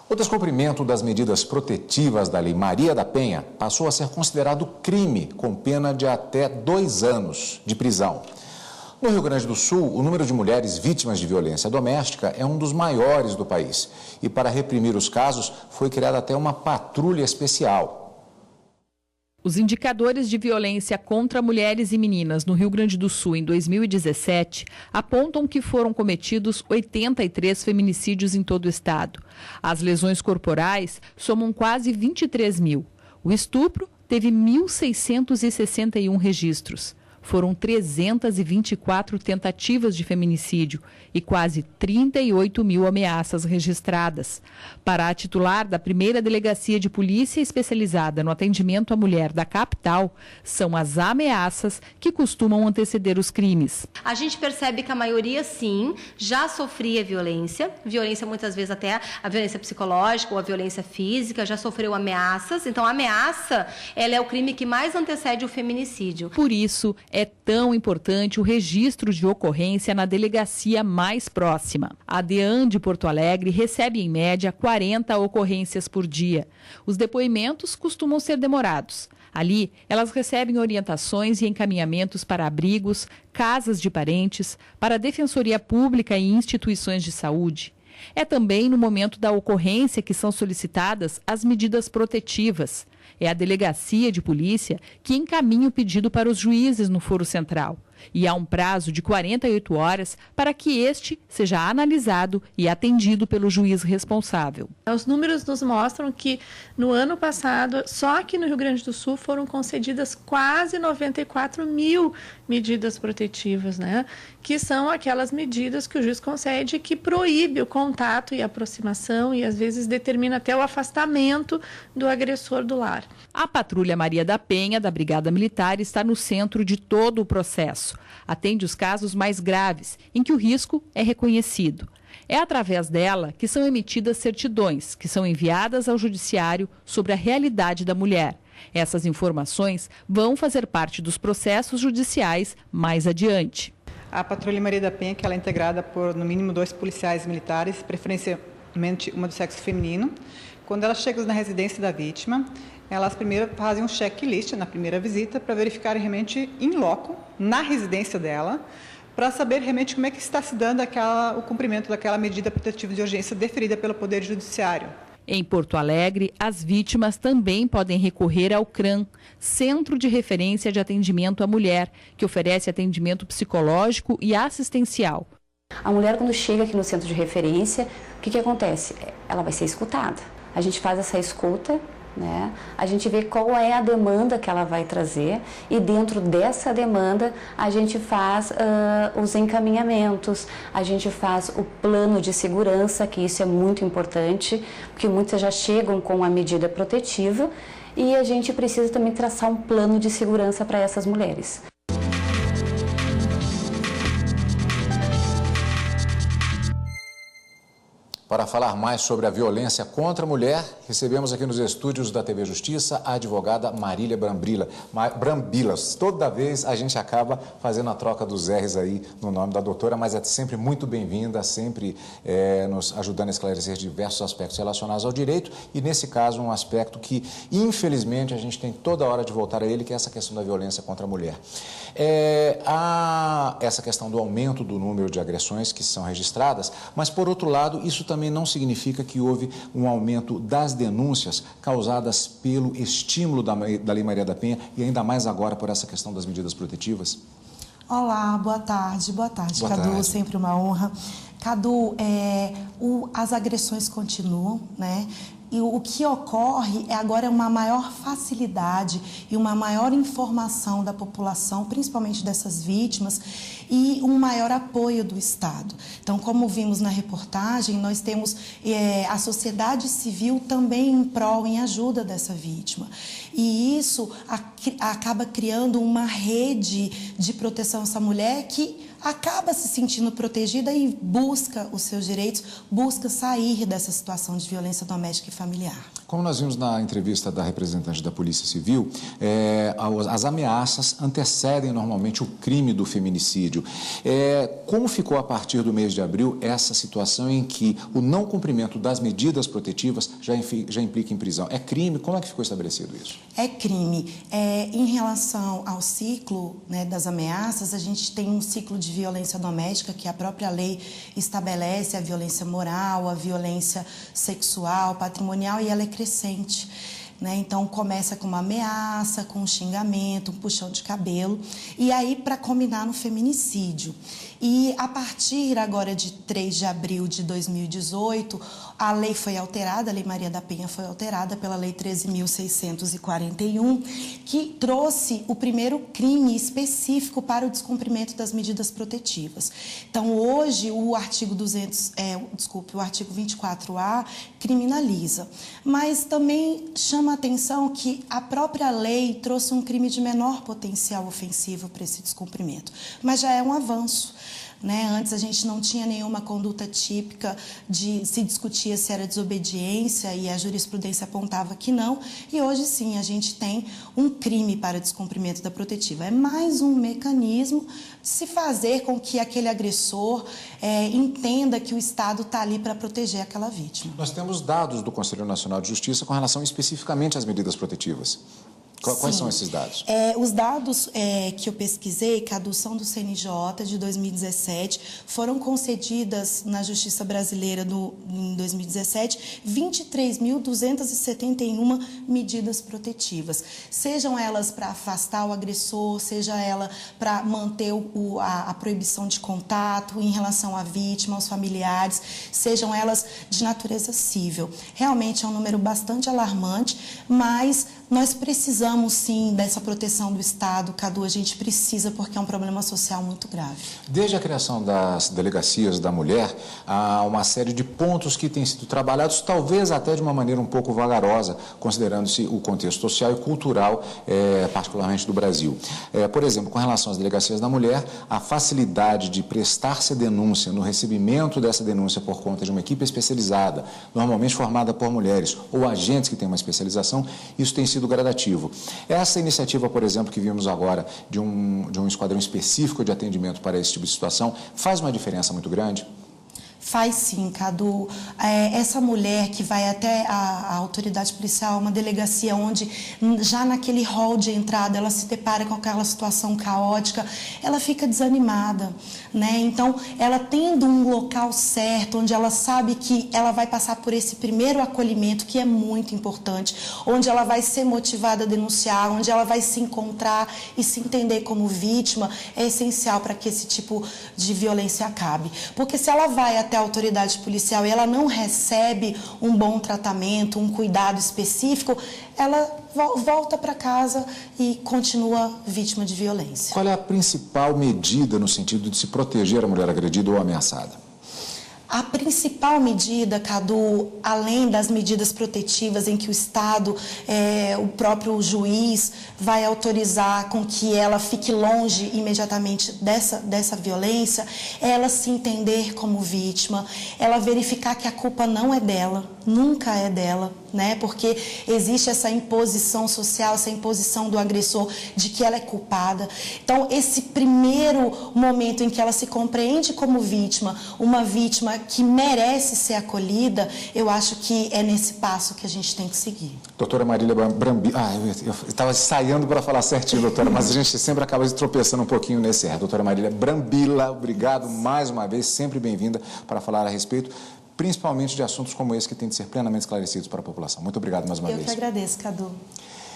O descumprimento das medidas protetivas da Lei Maria da Penha passou a ser considerado crime, com pena de até 2 anos de prisão. No Rio Grande do Sul, o número de mulheres vítimas de violência doméstica é um dos maiores do país. E para reprimir os casos, foi criada até uma patrulha especial. Os indicadores de violência contra mulheres e meninas no Rio Grande do Sul em 2017 apontam que foram cometidos 83 feminicídios em todo o estado. As lesões corporais somam quase 23 mil. O estupro teve 1.661 registros. Foram 324 tentativas de feminicídio e quase 38 mil ameaças registradas. Para a titular da primeira delegacia de polícia especializada no atendimento à mulher da capital, são as ameaças que costumam anteceder os crimes. A gente percebe que a maioria, sim, já sofria violência muitas vezes até a violência psicológica ou a violência física, já sofreu ameaças. Então, a ameaça, ela é o crime que mais antecede o feminicídio. Por isso, é tão importante o registro de ocorrência na delegacia mais próxima. A DEAN de Porto Alegre recebe, em média, 40 ocorrências por dia. Os depoimentos costumam ser demorados. Ali, elas recebem orientações e encaminhamentos para abrigos, casas de parentes, para a Defensoria Pública e instituições de saúde. É também no momento da ocorrência que são solicitadas as medidas protetivas. É a delegacia de polícia que encaminha o pedido para os juízes no Foro Central. E há um prazo de 48 horas para que este seja analisado e atendido pelo juiz responsável. Os números nos mostram que no ano passado, só aqui no Rio Grande do Sul, foram concedidas quase 94 mil medidas protetivas, né? Que são aquelas medidas que o juiz concede que proíbe o contato e a aproximação e às vezes determina até o afastamento do agressor do lar. A Patrulha Maria da Penha, da Brigada Militar, está no centro de todo o processo. Atende os casos mais graves, em que o risco é reconhecido. É através dela que são emitidas certidões, que são enviadas ao judiciário sobre a realidade da mulher. Essas informações vão fazer parte dos processos judiciais mais adiante. A Patrulha Maria da Penha, que ela é integrada por, no mínimo, 2 policiais militares, preferencialmente uma do sexo feminino. Quando elas chegam na residência da vítima, elas primeiro fazem um checklist na primeira visita para verificar realmente em loco, na residência dela, para saber realmente como é que está se dando o cumprimento daquela medida protetiva de urgência deferida pelo Poder Judiciário. Em Porto Alegre, as vítimas também podem recorrer ao CRAM, Centro de Referência de Atendimento à Mulher, que oferece atendimento psicológico e assistencial. A mulher, quando chega aqui no centro de referência, o que acontece? Ela vai ser escutada. A gente faz essa escuta, né? A gente vê qual é a demanda que ela vai trazer e dentro dessa demanda a gente faz os encaminhamentos, a gente faz o plano de segurança, que isso é muito importante, porque muitas já chegam com a medida protetiva e a gente precisa também traçar um plano de segurança para essas mulheres. Para falar mais sobre a violência contra a mulher, recebemos aqui nos estúdios da TV Justiça a advogada Marília Brambilas. Toda vez a gente acaba fazendo a troca dos R's aí no nome da doutora, mas é sempre muito bem-vinda, sempre nos ajudando a esclarecer diversos aspectos relacionados ao direito e, nesse caso, um aspecto que, infelizmente, a gente tem toda hora de voltar a ele, que é essa questão da violência contra a mulher. Há essa questão do aumento do número de agressões que são registradas, mas, por outro lado, isso também não significa que houve um aumento das denúncias causadas pelo estímulo da Lei Maria da Penha e ainda mais agora por essa questão das medidas protetivas? Olá, boa tarde, Boa Cadu, tarde. Sempre uma honra. Cadu, as agressões continuam, né? E o que ocorre agora é uma maior facilidade e uma maior informação da população, principalmente dessas vítimas, e um maior apoio do Estado. Então, como vimos na reportagem, nós temos a sociedade civil também em prol, em ajuda dessa vítima. E isso acaba criando uma rede de proteção a essa mulher que acaba se sentindo protegida e busca os seus direitos, busca sair dessa situação de violência doméstica e familiar. Como nós vimos na entrevista da representante da Polícia Civil, as ameaças antecedem normalmente o crime do feminicídio. Como ficou a partir do mês de abril essa situação em que o não cumprimento das medidas protetivas já implica em prisão? É crime? Como é que ficou estabelecido isso? É crime. Em relação ao ciclo, né, das ameaças, a gente tem um ciclo de violência doméstica que a própria lei estabelece, a violência moral, a violência sexual, patrimonial, e ela é crescente. Então, começa com uma ameaça, com um xingamento, um puxão de cabelo, e aí para combinar no feminicídio. E a partir agora de 3 de abril de 2018, a lei foi alterada, a Lei Maria da Penha foi alterada pela Lei 13.641, que trouxe o primeiro crime específico para o descumprimento das medidas protetivas. Então, hoje, o artigo 24A criminaliza, mas também chama a atenção que a própria lei trouxe um crime de menor potencial ofensivo para esse descumprimento, mas já é um avanço. Antes a gente não tinha nenhuma conduta típica, se discutia se era desobediência e a jurisprudência apontava que não, e hoje sim a gente tem um crime para descumprimento da protetiva. É mais um mecanismo de se fazer com que aquele agressor entenda que o Estado está ali para proteger aquela vítima. Nós temos dados do Conselho Nacional de Justiça com relação especificamente às medidas protetivas. Quais são esses dados? Os dados que eu pesquisei, Cadu, são do CNJ de 2017, foram concedidas na Justiça Brasileira em 2017 23.271 medidas protetivas, sejam elas para afastar o agressor, seja ela para manter a proibição de contato em relação à vítima, aos familiares, sejam elas de natureza civil. Realmente é um número bastante alarmante, mas nós precisamos, sim, dessa proteção do Estado, Cadu, a gente precisa, porque é um problema social muito grave. Desde a criação das delegacias da mulher, há uma série de pontos que têm sido trabalhados, talvez até de uma maneira um pouco vagarosa, considerando-se o contexto social e cultural, particularmente do Brasil. Por exemplo, com relação às delegacias da mulher, a facilidade de prestar-se a denúncia, no recebimento dessa denúncia por conta de uma equipe especializada, normalmente formada por mulheres ou agentes que têm uma especialização, isso tem sido gradativo. Essa iniciativa, por exemplo, que vimos agora de um esquadrão específico de atendimento para esse tipo de situação, faz uma diferença muito grande? Faz sim, Cadu. Essa mulher que vai até a autoridade policial, uma delegacia onde já naquele hall de entrada ela se depara com aquela situação caótica, ela fica desanimada, Então, ela tendo um local certo, onde ela sabe que ela vai passar por esse primeiro acolhimento, que é muito importante, onde ela vai ser motivada a denunciar, onde ela vai se encontrar e se entender como vítima, é essencial para que esse tipo de violência acabe. Porque se ela vai até a autoridade policial e ela não recebe um bom tratamento, um cuidado específico, ela volta para casa e continua vítima de violência. Qual é a principal medida no sentido de se proteger a mulher agredida ou ameaçada? A principal medida, Cadu, além das medidas protetivas em que o Estado, o próprio juiz, vai autorizar com que ela fique longe imediatamente dessa violência, é ela se entender como vítima, ela verificar que a culpa não é dela, nunca é dela, Porque existe essa imposição social, essa imposição do agressor de que ela é culpada. Então, esse primeiro momento em que ela se compreende como vítima, uma vítima que merece ser acolhida, eu acho que é nesse passo que a gente tem que seguir. Doutora Marília Brambila, eu estava ensaiando para falar certinho, doutora, mas a gente sempre acaba tropeçando um pouquinho nesse erro. Doutora Marília Brambila, obrigado mais uma vez, sempre bem-vinda para falar a respeito, principalmente de assuntos como esse que têm de ser plenamente esclarecidos para a população. Muito obrigado mais uma vez. Eu que agradeço, Cadu.